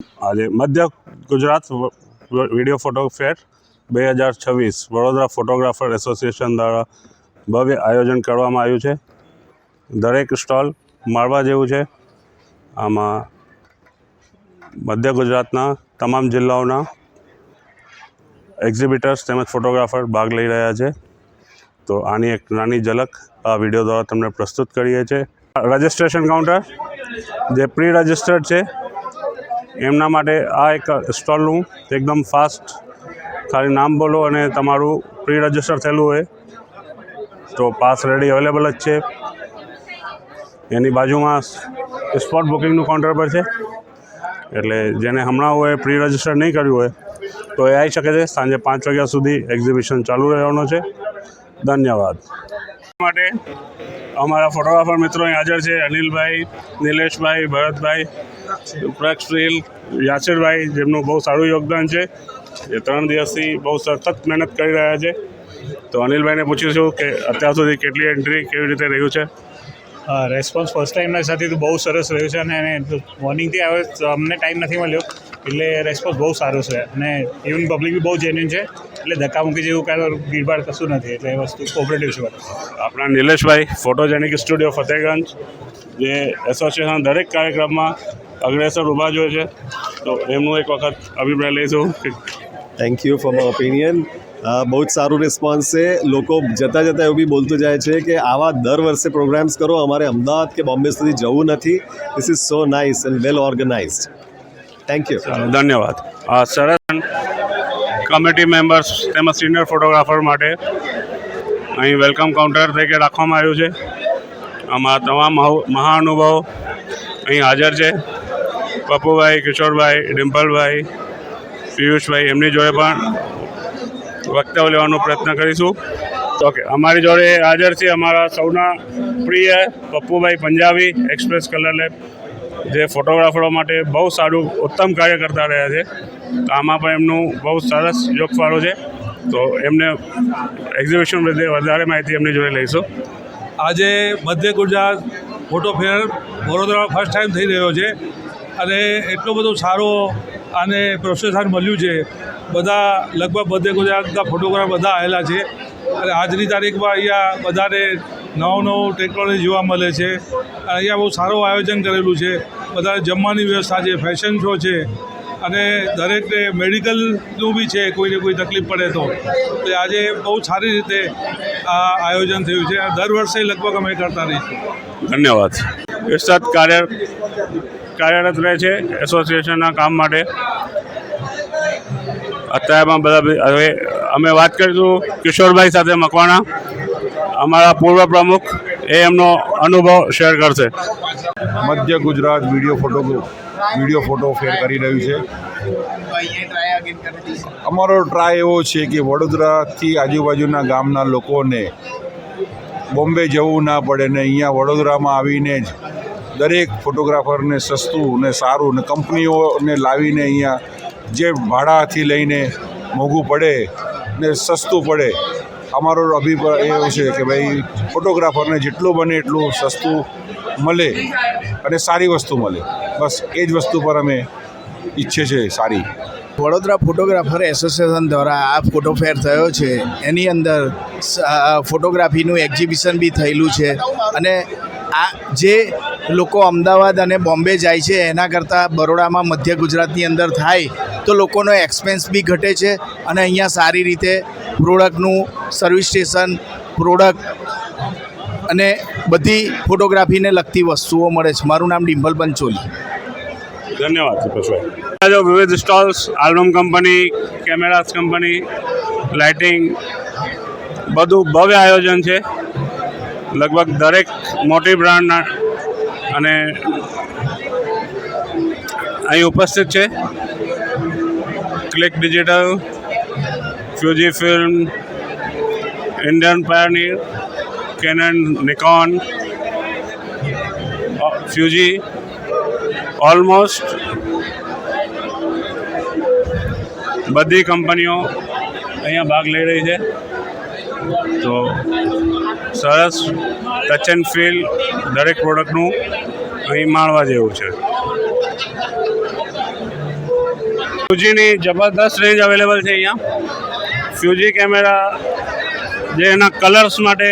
આજે મધ્ય Gujarat video photo ફેર 2026 Vadodara photographer association દ્વારા ભવ્ય આયોજન કરવામાં આવ્યું છે. દરેક સ્ટોલ માળવા જેવું છે. આમાં મધ્ય ગુજરાતના તમામ જિલ્લાઓના એક્ઝિબિટર્સ તેમજ ફોટોગ્રાફર ભાગ લઈ રહ્યા છે. તો આની એક નાની ઝલક આ વિડીયો દ્વારા તમને પ્રસ્તુત કરીએ છીએ. રજિસ્ટ્રેશન કાઉન્ટર જે પ્રી રજિસ્ટર્ડ છે એમના માટે આ એક સ્ટોલનું એકદમ ફાસ્ટ, ખાલી નામ બોલો અને તમારું પ્રી રજિસ્ટર થયેલું હોય તો પાસ રેડી અવેલેબલ જ છે. એની બાજુમાં સ્પોટ બુકિંગનું કાઉન્ટર પર છે, એટલે જેને હમણાં હોય પ્રી રજિસ્ટર નહીં કર્યું હોય તો એ આવી શકે છે. સાંજે 5 વાગ્યા સુધી એક્ઝિબિશન ચાલુ રહેવાનો છે. ધન્યવાદ. માટે અમારા ફોટોગ્રાફર મિત્રો અહીં હાજર છે. અનિલભાઈ, નિલેશભાઈ, ભરતભાઈ, પ્રક્ષશીલ, યાસિરભાઈ, જેમનું બહુ સારું યોગદાન છે. એ 3 દિવસથી બહુ સખત મહેનત કરી રહ્યા છે. તો અનિલભાઈને પૂછીશું કે અત્યાર સુધી કેટલી એન્ટ્રી કેવી રીતે રહ્યું છે. રેસ્પોન્સ ફર્સ્ટ ટાઈમના સાથે તો બહુ સરસ રહ્યું છે અને મોર્નિંગથી આવે અમને ટાઈમ નથી મળ્યો એટલે રેસ્પોન્સ બહુ સારો છે અને ઇવન પબ્લિક બી બહુ જેન્યુઇન છે, એટલે ધક્કામુક્કી જેવું કાંઈ ભીડભાડ કશું નથી, એટલે એ વસ્તુ કોઓપરેટિવ છે. આપણા નિલેશભાઈ, ફોટોજેનિક સ્ટુડિયો ફતેહગંજ, જે એસોસિએશન દરેક કાર્યક્રમમાં અગ્રેસર ઊભા જ હોય છે, તો એમનું એક વખત અભિપ્રાય લઈશું. Thank you for my opinion. બહુ જ સારું રિસ્પોન્સ છે. લોકો જતાં જતાં એવું બી બોલતું જાય છે કે આવા દર વર્ષે પ્રોગ્રામ્સ કરો, અમારે અમદાવાદ કે બોમ્બે સુધી જવું નથી. This is so nice and well organised. Thank you. ધન્યવાદ. સરસ કમિટી મેમ્બર્સ તેમજ સિનિયર ફોટોગ્રાફર માટે અહીં વેલકમ કાઉન્ટર તરીકે રાખવામાં આવ્યું છે. આમાં તમામ મહાનુભાવો અહીં હાજર છે. પપ્પુભાઈ, કિશોરભાઈ, ડિમ્પલભાઈ, પિયુષભાઈ, એમની જોડે પણ વક્તવ્ય લેવાનો પ્રયત્ન કરીશું. ઓકે, અમારી જોડે હાજર છે અમારા સૌના પ્રિય પપ્પુભાઈ પંજાબી, એક્સપ્રેસ કલર લેબ, જે ફોટોગ્રાફરો માટે બહુ સારું ઉત્તમ કાર્ય કરતા રહ્યા છે. તો આમાં પણ એમનું બહુ સરસ યોગફાળો છે. તો એમને એક્ઝિબિશન વિશે વધારે માહિતી એમની જોડે લઈશું. આજે મધ્ય ગુજરાત ફોટો ફેર વડોદરામાં ફર્સ્ટ ટાઈમ થઈ રહ્યો છે અને એટલો બધો સારો આને પ્રોત્સાહન મળ્યું છે. બધા લગભગ મધ્ય ગુજરાતના ફોટોગ્રાફર બધા આવેલા છે અને આજની તારીખમાં અહીંયા બધાને નવું ટેકનોલોજી જોવા મળે છે. અહીંયા બહુ સારું આયોજન કરેલું છે. બધાને જમવાની વ્યવસ્થા છે, ફેશન શો છે અને દરેકને મેડિકલનું બી છે, કોઈને કોઈ તકલીફ પડે તો. આજે બહુ સારી રીતે આ આયોજન થયું છે. દર વર્ષે લગભગ અમે કરતા રહીશું. ધન્યવાદ. સતત કાર્યરત રહે છે એસોસિએશનના કામ માટે. અત્યારમાં બધા હવે અમે વાત કરીશું કિશોરભાઈ સાથે મકવાણા, અમારા પૂર્વ પ્રમુખ, એ એમનો અનુભવ શેર કરશે. મધ્ય ગુજરાત વિડીયો ફોટો ફેર કરી રહ્યું છે. અમારો ટ્રાય એવો છે કે વડોદરાથી આજુબાજુના ગામના લોકોને બોમ્બે જવું ના પડે ને અહીંયા વડોદરામાં આવીને જ દરેક ફોટોગ્રાફરને સસ્તું ને સારું ને કંપનીઓને લાવીને અહીંયા જે ભાડાથી લઈને મોંઘું પડે ને સસ્તું પડે. અમારો અભિપ્રાય એવો છે કે ભાઈ ફોટોગ્રાફરને જેટલું બને એટલું સસ્તું મળે અને સારી વસ્તુ મળે. બસ એ જ વસ્તુ પર અમે ઈચ્છે છે સારી. વડોદરા ફોટોગ્રાફર એસોસિએશન દ્વારા આ ફોટો ફેર થયો છે. એની અંદર ફોટોગ્રાફીનું એક્ઝિબિશન બી થયેલું છે અને આ જે લોકો અમદાવાદ અને બોમ્બે જાય છે એના કરતાં બરોડામાં મધ્ય ગુજરાતની અંદર થાય તો લોકોનો એક્સપેન્સ બી ઘટે છે અને અહીંયા સારી રીતે પ્રોડક્ટનું સર્વિસ સ્ટેશન, પ્રોડક્ટ અને બધી ફોટોગ્રાફીને લગતી વસ્તુઓ મળે છે. મારું નામ ડિમ્પલ પંચોલી. ધન્યવાદ. વિવિધ stalls, album company, cameras company, lighting, બધું ભવ્ય આયોજન છે. લગભગ દરેક મોટી બ્રાન્ડના અને અહીં ઉપસ્થિત છે. Click Digital, Fuji Film, Indian Pioneer, Canon, Nikon, Fuji, almost બધી કંપનીઓ અહીંયા ભાગ લઈ રહી છે. તો સરસ ટચ એન્ડ ફીલ દરેક પ્રોડક્ટનું અહીં માણવા જેવું છે. ફ્યુજીની જબરદસ્ત રેન્જ અવેલેબલ છે અહીંયા. ફ્યુજી કેમેરા જે એના કલર્સ માટે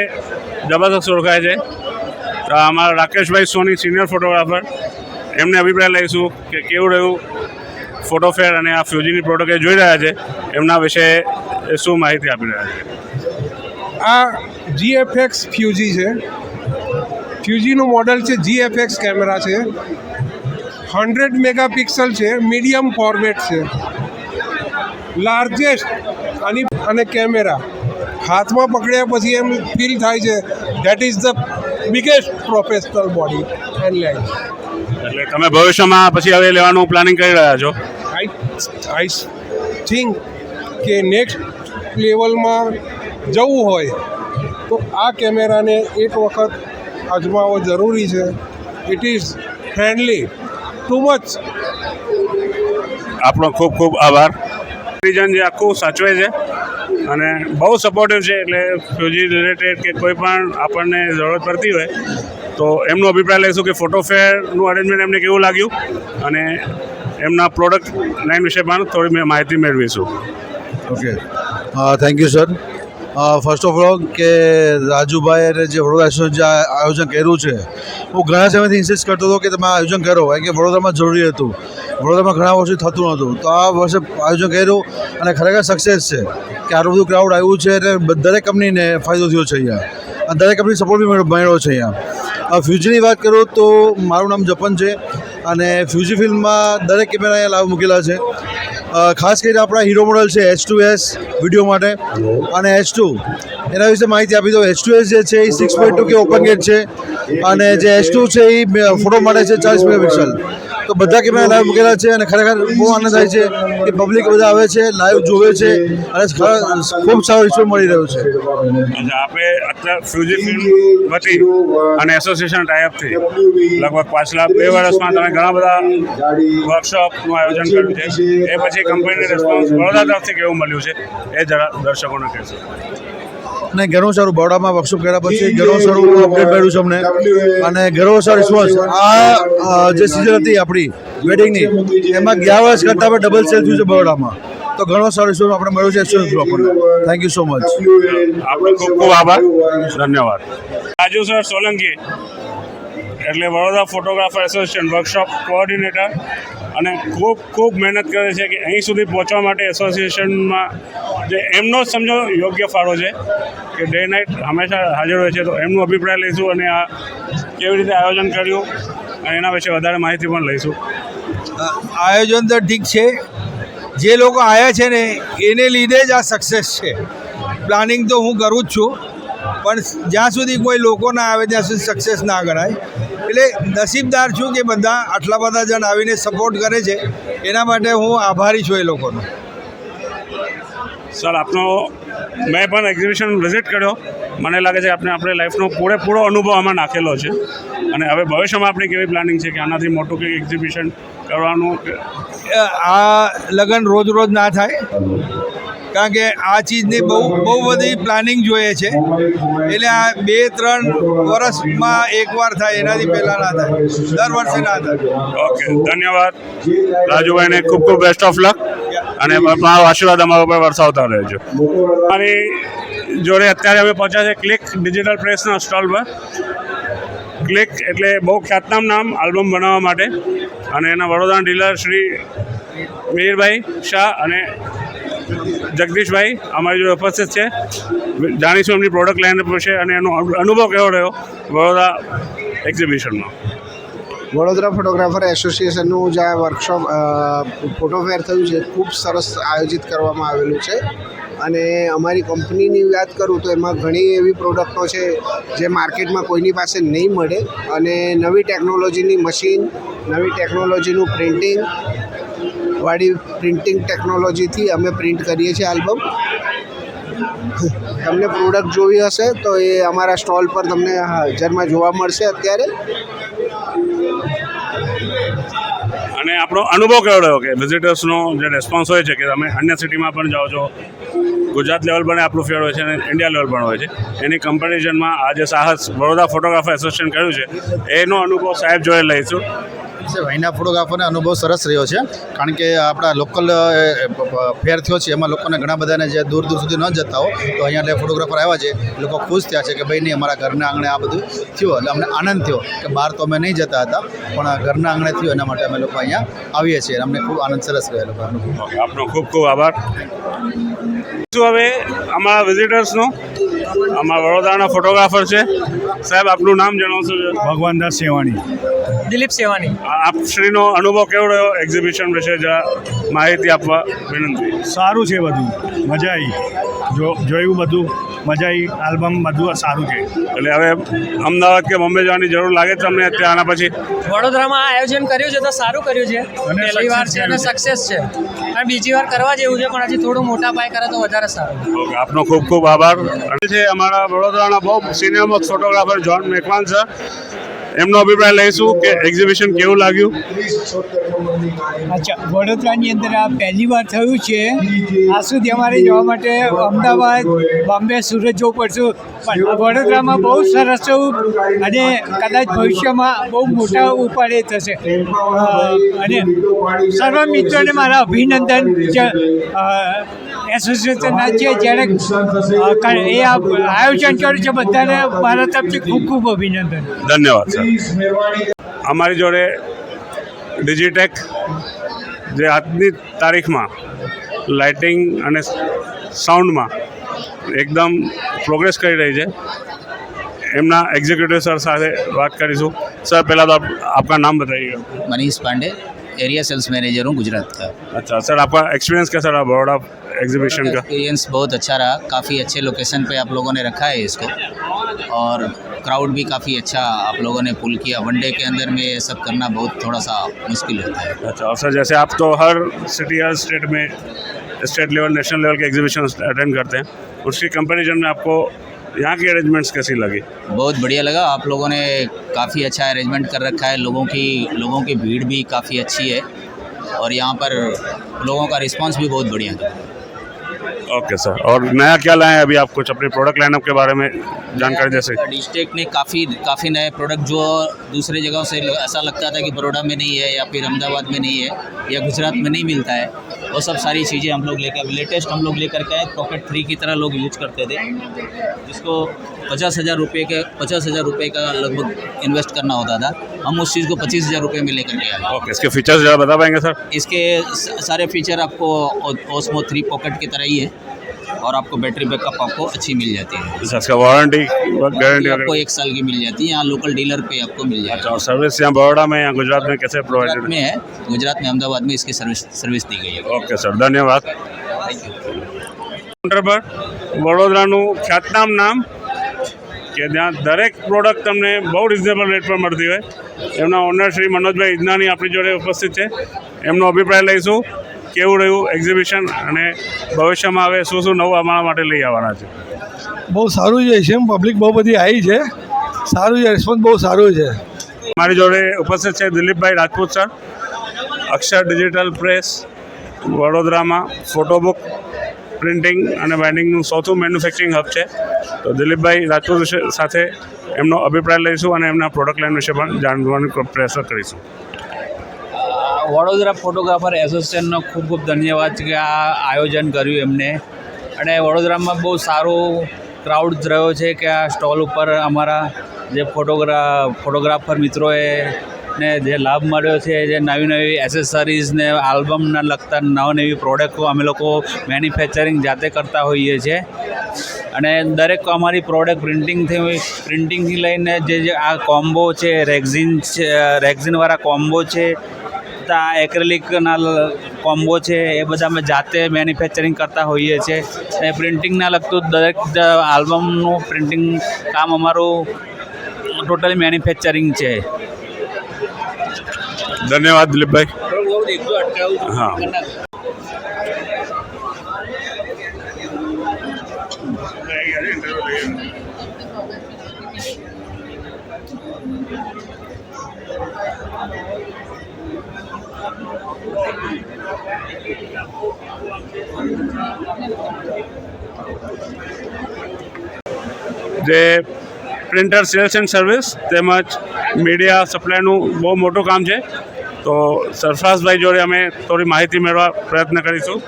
જબરદસ્ત ઓળખાય છે. તો અમારા રાકેશભાઈ સોની સિનિયર ફોટોગ્રાફર, એમને અભિપ્રાય લઈશું કે કેવું રહ્યું ફોટો ફેર અને આ ફ્યુજીની પ્રોડક્ટ એ જોઈ રહ્યા છે એમના વિશે શું માહિતી આપી રહ્યા છે. આ GFX ફ્યુજી છે. ફ્યુજીનું મોડલ છે GFX કેમેરા છે. 100 મેગાપિક્સલ છે. મીડિયમ ફોર્મેટ છે. લાર્જેસ્ટ અને કેમેરા હાથમાં પકડ્યા પછી એમ ફીલ થાય છે that is the biggest professional body and lens. એટલે તમે ભવિષ્યમાં પછી હવે લેવાનું પ્લાનિંગ કરી રહ્યા છો? આઈ થિંક કે નેક્સ્ટ લેવલમાં જવું હોય તો આ કેમેરાને એક વખત અજમાવવો જરૂરી છે. It is friendly too much. આપણો ખૂબ ખૂબ આભાર. રિજન જે આખું સાચવે છે અને બહુ સપોર્ટિવ છે. એટલે ફ્યુજી રિલેટેડ કે કોઈ પણ આપણને જરૂરત પડતી હોય તો એમનો અભિપ્રાય લઈશું કે ફોટો ફેરનું અરેન્જમેન્ટ એમને કેવું લાગ્યું અને એમના પ્રોડક્ટ લાઇન વિશે પણ થોડી માહિતી મેળવીશું. Okay, thank you sir. First of all કે રાજુભાઈએ જે વડોદરા એસોસિએશન જે આયોજન કર્યું છે, હું ઘણા સમયથી ઇન્સિસ્ટ કરતો હતો કે તમે આયોજન કરો, કારણ કે વડોદરામાં જરૂરી હતું. વડોદરામાં ઘણા વર્ષથી થતું નહોતું, તો આ વર્ષે આયોજન કર્યું અને ખરેખર સક્સેસ છે કે આટલું બધું ક્રાઉડ આવ્યું છે એટલે દરેક કંપનીને ફાયદો થયો છે અહીંયા અને દરેક કંપની સપોર્ટ બી મળ્યો છે અહીંયા. ફ્યુજીની વાત કરું તો મારું નામ જપન છે અને ફ્યુજી ફિલ્મમાં દરેક કેમેરા અહીંયા લાવ મૂકેલા છે. ખાસ કરીને આપણા હીરો મોડલ છે H2S વિડીયો માટે અને H2 એના વિશે માહિતી આપી દો. H2S જે છે એ 6.2K ઓપન ગેટ છે અને જે H2 છે એ ફોટો માટે છે 40 મેગાપિક્સલ. તો બધા કેમેરા લાઈવ મૂકેલા છે અને ખરેખર બહુ આનંદ થાય છે કે પબ્લિક બધા આવે છે, લાઈવ જોવે છે અને ખૂબ સારો રિસ્પોન્સ મળી રહ્યો છે. અચ્છા, આપણે અત્યારે ફ્યુજી ફિલ્મ વતી અને એસોસિએશન ટાઈઅપથી લગભગ પાછલા 2 વર્ષમાં તમે ઘણા બધા વર્કશોપનું આયોજન કર્યું છે. એ પછી કંપનીની રિસ્પોન્સ બરોડા તરફથી કેવું મળ્યું છે એ જરા દર્શકોને કહેશો? અને ઘણું સારું બરોડામાં વર્કશોપ કર્યા પછી ઘણું સારું અપડેટ મળ્યું છે અમને અને ઘણો સારો રિસ્પોન્સ. આ જે સિઝન હતી આપણી વેડિંગની એમાં ગયા વર્ષ કરતાં આપણે ડબલ સેલ થયું છે બરોડામાં. તો ઘણો સારો રિસ્પોન્સ આપણે મળ્યો છે એક્સપિરિયન્સ થ્રુ આપણને. Thank you so much. આપણો ખૂબ ખૂબ આભાર, ધન્યવાદ. રાજુ સર સોલંકી એટલે Vadodara photographer association workshop coordinator અને ખૂબ ખૂબ મહેનત કરે છે કે અહીં સુધી પહોંચવા માટે એસોસિએશનમાં જે એમનો જ સમજો યોગ્ય ફાળો છે કે ડે નાઇટ હંમેશા હાજર હોય છે. તો એમનો અભિપ્રાય લઈશું અને આ કેવી રીતે આયોજન કર્યું અને એના વિશે વધારે માહિતી પણ લઈશું. આયોજન તો ઠીક છે, જે લોકો આવ્યા છે ને એને લીધે જ આ સક્સેસ છે. પ્લાનિંગ તો હું કરું જ છું પણ જ્યાં સુધી કોઈ લોકો ના આવે ત્યાં સુધી સક્સેસ ના ગણાય. એટલે નસીબદાર છું કે બધા આટલા બધા જણ આવીને સપોર્ટ કરે છે, એના માટે હું આભારી છું એ લોકોનો. સર, આપનો મેં પણ એક્ઝિબિશન વિઝિટ કર્યો. મને લાગે છે આપણે લાઈફનો પૂરેપૂરો અનુભવ આમાં નાખેલો છે અને હવે ભવિષ્યમાં આપણી કેવી પ્લાનિંગ છે કે આનાથી મોટું કંઈક એક્ઝિબિશન કરવાનું? આ લગન રોજ રોજ ના થાય, કારણ કે આ ચીજની બહુ બધી પ્લાનિંગ જોઈએ છે. એટલે આ 2-3 વર્ષમાં એકવાર થાય, એનાથી પહેલાં ના થાય, દર વર્ષે ના થાય. ઓકે, ધન્યવાદ રાજુભાઈને. ખૂબ ખૂબ બેસ્ટ ઓફ લક અને મારો આશીર્વાદ અમારા ઉપર વરસાવતા રહેજો. મારી જોડે અત્યારે અમે પહોંચ્યા છે ક્લિક ડિજિટલ પ્રેસના સ્ટોલ પર. ક્લિક એટલે બહુ ખ્યાતનામ નામ આલ્બમ બનાવવા માટે અને એના વડોદરા ડીલર શ્રી મિહિરભાઈ શાહ અને જગદીશભાઈ અમારી જોડે ઉપસ્થિત છે. જાણીશું એમની પ્રોડક્ટ લાઈન વિશે અને એનો અનુભવ કેવો રહ્યો વડોદરા એક્ઝિબિશનનો. વડોદરા ફોટોગ્રાફર એસોસિએશનનું જે આ વર્કશોપ ફોટો ફેર થયું છે ખૂબ સરસ આયોજિત કરવામાં આવેલું છે અને અમારી કંપનીની વાત કરું તો એમાં ઘણી એવી પ્રોડક્ટો છે જે માર્કેટમાં કોઈની પાસે નહીં મળે અને નવી ટેકનોલોજીની મશીન, નવી ટેકનોલોજીનું પ્રિન્ટિંગ ટેકનોલોજીથી અમે પ્રિન્ટ કરીએ છીએ આલ્બમ. તમને પ્રોડક્ટ જોવી હશે તો એ અમારા સ્ટોલ પર તમને હાજરમાં જોવા મળશે અત્યારે. અને આપણો અનુભવ કેવો રહ્યો કે વિઝિટર્સનો જે રિસ્પોન્સ હોય છે કે તમે અન્ય સિટીમાં પણ જાઓ છો, ગુજરાત લેવલ પણ આપણું ફેર હોય છે અને ઇન્ડિયા લેવલ પણ હોય છે, એની કમ્પેરિઝનમાં આ જે સાહસ વડોદરા ફોટોગ્રાફર એસોસિએશન કર્યું છે એનો અનુભવ સાહેબ જોડે લઈશું. અહીંના ફોટોગ્રાફરને અનુભવ સરસ રહ્યો છે, કારણ કે આપણા લોકલ ફેર થયો છે એમાં લોકોને ઘણા બધાને જે દૂર દૂર સુધી ન જતા હો તો અહીંયા એટલે ફોટોગ્રાફર આવ્યા છે, લોકો ખુશ થયા છે કે ભાઈ નહીં અમારા ઘરના આંગણે આ બધું થયું, એટલે અમને આનંદ થયો કે બહાર તો અમે નહીં જતા હતા પણ ઘરના આંગણે થયું એના માટે અમે લોકો અહીંયા આવીએ છીએ, અમને ખૂબ આનંદ સરસ રહ્યો લોકો અનુભવ. આપનો ખૂબ ખૂબ આભાર. શું હવે અમારા વિઝિટર્સનો અમારા વડોદરાના ફોટોગ્રાફર છે સાહેબ, આપનું નામ જણાવશો? ભગવાનદાસ સેવાણી. દિલીપ સેવાની. આપ શ્રીનો અનુભવ કેવો રહ્યો એક્ઝિબિશન વિશે જરા માહિતી આપવા વિનંતી. સારું છે, બધું મજા આવી, જોયું બધું મજા આવી, આલ્બમ બધું સારું છે. એટલે હવે અમદાવાદ કે બોમ્બે જવાની જરૂર લાગે છે તમને અત્યારે આના પછી? વડોદરામાં આ આયોજન કર્યું છે તો સારું કર્યું છે, પહેલી વાર છે અને સક્સેસ છે અને બીજી વાર કરવા જેવું છે, પણ હજી થોડું મોટા પાયે કરે તો વધારે સારું. ઓકે, આપનો ખૂબ ખૂબ આભાર. અને છે અમારા વડોદરાના બહુ senior most photographer John Macwan sir, એમનો અભિપ્રાય લઈશું કે એક્ઝિબિશન કેવું લાગ્યું. અચ્છા, વડોદરાની અંદર આ પહેલી વાર થયું છે, આ સુધી અમારે જવા માટે અમદાવાદ, બોમ્બે, સુરત જવું પડતું, પણ વડોદરામાં બહુ સરસ થયું અને કદાચ ભવિષ્યમાં બહુ મોટા ઉપાડે થશે. અને સર્વ મિત્રોને મારા અભિનંદન એસોસિએશનના છે જેણે એ આયોજન કર્યું છે, બધાને મારા તરફથી ખૂબ ખૂબ અભિનંદન. ધન્યવાદ સર. અમારી જોડે ડિજિટેક જે આજની તારીખમાં લાઇટિંગ અને સાઉન્ડમાં એકદમ પ્રોગ્રેસ કરી રહી છે, એમના એક્ઝિક્યુટિવ સર સાથે વાત કરીશું. સર પહેલાં तो आपका नाम बताइए. Manish Pandey, area sales manager हूँ गुजरात का. अच्छा सर, आपका एक्सपीरियंस कैसा रहा बड़ौदा एग्जीबिशन का? एक्सपीरियंस बहुत अच्छा रहा, काफ़ी अच्छे लोकेशन पे आप लोगों ने रखा है इसको और क्राउड भी काफ़ी अच्छा आप लोगों ने पुल किया. वनडे के अंदर में ये सब करना बहुत थोड़ा सा मुश्किल होता है. अच्छा, और सर जैसे आप तो हर सिटी हर स्टेट में स्टेट लेवल नेशनल लेवल के एग्जीबिशन अटेंड करते हैं, उसकी कंपैरिजन में आपको यहाँ की अरेंजमेंट्स कैसी लगी? बहुत बढ़िया लगा, आप लोगों ने काफ़ी अच्छा अरेंजमेंट कर रखा है. लोगों की भीड़ भी काफ़ी अच्छी है और यहाँ पर लोगों का रिस्पांस भी बहुत बढ़िया है. ओके सर, और नया क्या लाए हैं अभी आप? कुछ अपने प्रोडक्ट लाइनअप के बारे में जानकारी जैसे? डिस्ट्रिक्ट ने काफ़ी नए प्रोडक्ट जो दूसरे जगहों से ऐसा लगता था कि बड़ौदा में नहीं है या फिर अहमदाबाद में नहीं है या गुजरात में नहीं मिलता है, वो सब सारी चीज़ें हम लोग लेकर लेटेस्ट हम लोग लेकर के आए. पॉकेट 3 की तरह लोग यूज करते थे, जिसको 50,000 रुपये का लगभग इन्वेस्ट करना होता था, हम उस चीज़ को 25,000 रुपये में लेकर के आए. ओके, इसके फीचर्स ज़रा बता पाएंगे सर? इसके सारे फीचर आपको ओस्मो 3 पॉकेट की तरह ही है और आपको बैटरी बैकअप आपको अच्छी मिल जाती है. इसका वारंटी गारंटी आपको 1 साल की मिल जाती है, यहाँ लोकल डीलर पे आपको मिल जाएगी. अच्छा, और सर्विस यहाँ बड़ौदा में या गुजरात में कैसे प्रोवाइडेड में है? गुजरात में अहमदाबाद में इसकी सर्विस दी गई है. ओके सर, धन्यवाद. કાઉન્ટર પર વડોદરાનું ખ્યાતનામ નામ કે ત્યાં દરેક પ્રોડક્ટ તમને બહુ રિઝનેબલ રેટ પર મળતી હોય, એમના ઓનર શ્રી મનોજભાઈ ઇજનાની આપણી જોડે ઉપસ્થિત છે. એમનો અભિપ્રાય લઈશું કેવું રહ્યું એક્ઝિબિશન અને ભવિષ્યમાં હવે શું શું નવું અમારા માટે લઈ આવવાના છે. બહુ સારું છે, પબ્લિક બહુ બધી આવી છે, સારું છે, રિસ્પોન્સ બહુ સારું છે. મારી જોડે ઉપસ્થિત છે દિલીપભાઈ રાજપૂત સર, અક્ષર ડિજિટલ પ્રેસ વડોદરામાં ફોટોબુક પ્રિન્ટિંગ અને બાઇન્ડિંગનું સૌથી મેન્યુફેક્ચરિંગ હબ છે. તો દિલીપભાઈ રાજપૂત સાથે એમનો અભિપ્રાય લઈશું અને એમના પ્રોડક્ટ લાઇન વિશે પણ જાણવાનો પ્રયાસ કરીશું. વડોદરા ફોટોગ્રાફર એસોસિએશનનો ખૂબ ખૂબ ધન્યવાદ કે આ આયોજન કર્યું એમને, અને વડોદરામાં બહુ સારો ક્રાઉડ રહ્યો છે કે આ સ્ટોલ ઉપર અમારા જે ફોટોગ્રાફર મિત્રોએ ને જે લાભ મળ્યો છે, જે નવી એસેસરીઝ ને આલ્બમના લગતા નવી પ્રોડક્ટો અમે લોકો મેન્યુફેક્ચરિંગ જાતે કરતા હોઈએ છીએ. અને દરેક અમારી પ્રોડક્ટ પ્રિન્ટિંગથી લઈને જે આ કોમ્બો છે, રેક્ઝિનવાળા કોમ્બો છે, આ એક્રેલિકના કોમ્બો છે, એ બધા અમે જાતે મેન્યુફેક્ચરિંગ કરતા હોઈએ છીએ. અને પ્રિન્ટિંગના લગતું દરેક આલ્બમનું પ્રિન્ટિંગ કામ અમારું ટોટલી મેન્યુફેક્ચરિંગ છે. ધન્યવાદ દિલીપભાઈ. હા, જે પ્રિન્ટર સેલ્સ એન્ડ સર્વિસ તેમજ મીડિયા સપ્લાયનું બહુ મોટું કામ છે. તો સરફરાઝભાઈ જોડે અમે થોડી માહિતી મેળવવા પ્રયત્ન કરીશું.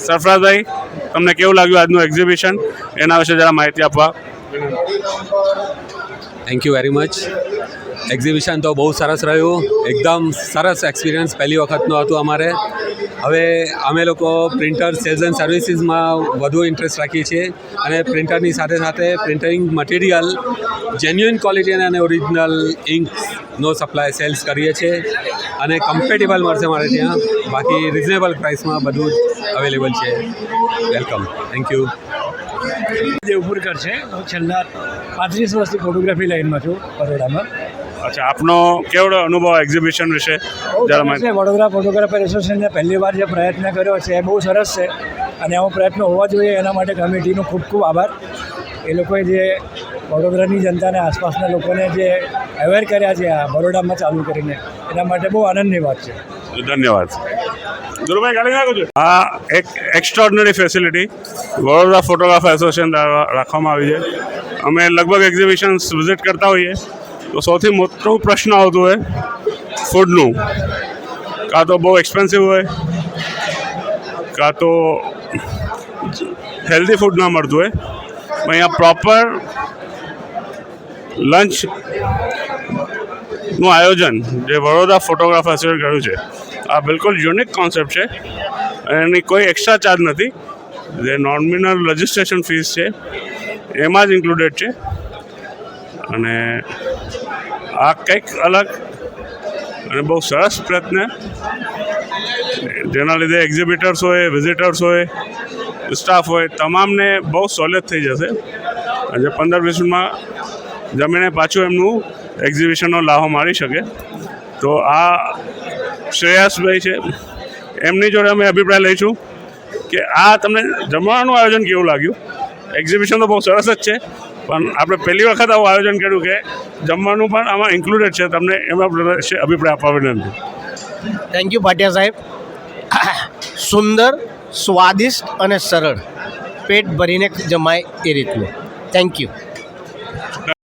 સરફરાઝભાઈ, તમને કેવું લાગ્યું આજનું એક્ઝિબિશન, એના વિશે જરા માહિતી આપવા. Thank you very much. Exhibition તો બહુ સરસ રહ્યું, એકદમ સરસ એક્સપિરિયન્સ પહેલી વખતનું હતું અમારે. હવે અમે લોકો પ્રિન્ટર સેલ્સ એન્ડ સર્વિસીસમાં વધુ ઇન્ટરેસ્ટ રાખીએ છીએ અને પ્રિન્ટરની સાથે સાથે પ્રિન્ટિંગ મટીરિયલ જેન્યુઇન ક્વોલિટી અને ઓરિજિનલ ઇંકનો સપ્લાય સેલ્સ કરીએ છીએ અને કમ્પેટેબલ મળશે મારે ત્યાં. બાકી રિઝનેબલ પ્રાઇસમાં બધું જ અવેલેબલ છે. વેલકમ. Thank you. દેવપુરકર છે. હું છેલ્લા 35 વર્ષથી ફોટોગ્રાફી લાઈનમાં છું બરોડામાં. અચ્છા, આપનો કેવડો અનુભવ એક્ઝિબિશન વિશે જરા માહિતી. વડોદરા ફોટોગ્રાફર એસોસિએશને પહેલી વાર જે પ્રયત્ન કર્યો છે એ બહુ સરસ છે અને આવો પ્રયત્ન હોવા જોઈએ. એના માટે કમિટીનો ખૂબ ખૂબ આભાર. એ લોકોએ જે વડોદરાની જનતાને આસપાસના લોકોને જે અવેર કર્યા છે આ બરોડામાં ચાલુ કરીને, એના માટે બહુ આનંદની વાત છે. ધન્યવાદ. ગુરુભાઈ ગાડી નાખો છો. આ એક extraordinary facility Vadodara photographer association દ્વારા રાખવામાં આવી છે. અમે લગભગ એક્ઝિબિશન્સ વિઝિટ કરતા હોઈએ તો સૌથી મોટો પ્રશ્ન આવતો હોય ફૂડનું. કાં તો બહુ એક્સપેન્સિવ હોય, કાં તો હેલ્ધી ફૂડ ના મળતું હોય. અહીંયા પ્રોપર લંચનું આયોજન જે વડોદરા ફોટોગ્રાફર એસોસિએશન કર્યું છે, આ બિલકુલ યુનિક કોન્સેપ્ટ છે અને એની કોઈ એક્સ્ટ્રા ચાર્જ નથી. જે નોમિનલ રજિસ્ટ્રેશન ફીસ છે એમાં જ ઇન્ક્લુડેડ છે. અને આ કંઈક અલગ અને બહુ સરસ પ્રયત્ન, જેના લીધે એક્ઝિબિટર્સ હોય, વિઝિટર્સ હોય, સ્ટાફ હોય, તમામને બહુ સહોલિયત થઈ જશે. અને 15-20 મિનિટમાં જમીને પાછું એમનું એક્ઝિબિશનનો લાહો મારી શકે. તો આ શ્રેયાસભાઈ છે, એમની જોડે અમે અભિપ્રાય લઈશું કે આ તમને જમવાનું આયોજન કેવું લાગ્યું. એક્ઝિબિશન તો બહુ સરસ જ છે, પણ આપણે પહેલી વખત આવું આયોજન કર્યું કે જમવાનું પણ આમાં ઇન્ક્લુડેડ છે. તમને એમાં અભિપ્રાય આપવા વિનંતી. થેન્ક યુ ભાટિયા સાહેબ. સુંદર, સ્વાદિષ્ટ અને સરળ, પેટ ભરીને જમાય એ રીતનું. Thank you.